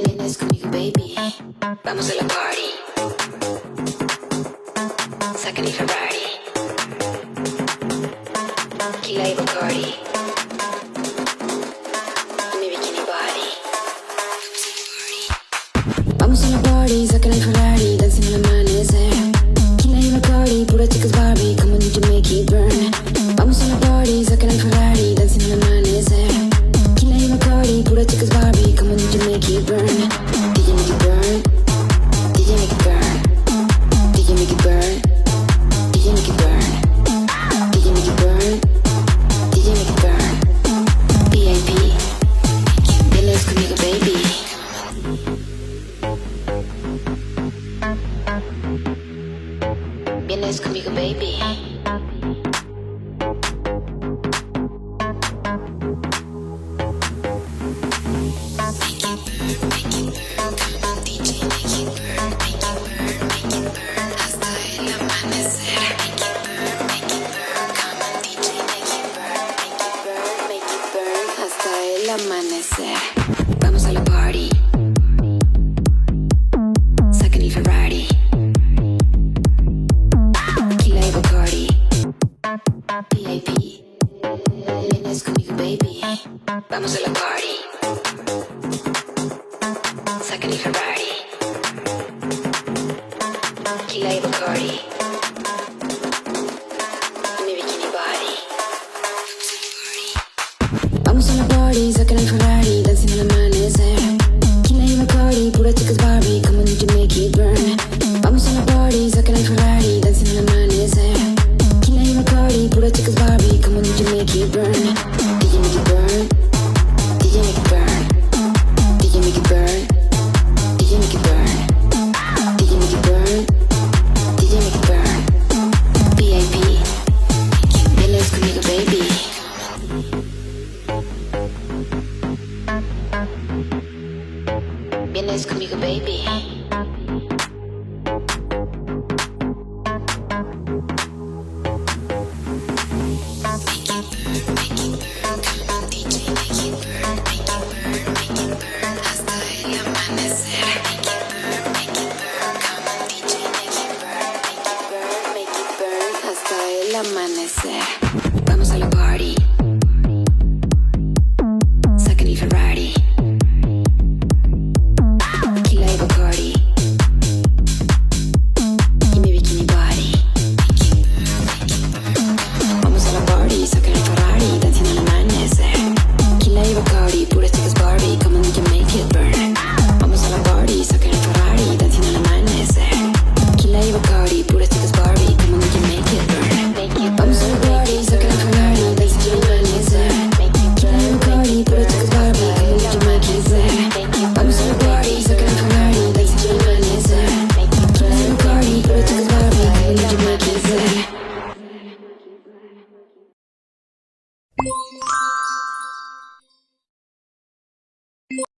Vienes conmigo, baby. Vamos a la party. Saca mi Ferrari. Tequila y Bacardi. Mi bikini body. Vamos a la party, saca la Ferrari, dancing al amanecer. Tequila y Bacardi, pura chicas Barbie, come on you make it burn. Vamos a la party, saca la Ferrari, dancing al amanecer. Tequila y Bacardi, pura chicas Barbie, come on you make it burn. DJ make it burn, DJ make it burn, DJ make it burn, DJ make it burn, DJ make it burn, DJ make it burn. VIP, vienes conmigo, baby. Vienes conmigo, baby. Amanecer. Vamos a la party. Saca el Ferrari. Tequila y Bacardi. VIP. Vienes conmigo, baby. Vamos a la party. Saca el Ferrari. Tequila y Bacardi. Mi bikini body. Vamos a la party, saca el Ferrari, dancing al amanecer. Tequila y Bacardi, pura chicas Barbie, come on you make it burn. Vamos a la party, saca el Ferrari, dancing al amanecer. Tequila y Bacardi, pura chicas Barbie, come on you make it burn. DJ make it burn, DJ make it burn, DJ make it burn, DJ make it burn, DJ make it burn, DJ make it burn. VIP, vienes conmigo, baby. Vienes conmigo, baby. Hasta el amanecer. Vamos a la party. Saca el Ferrari.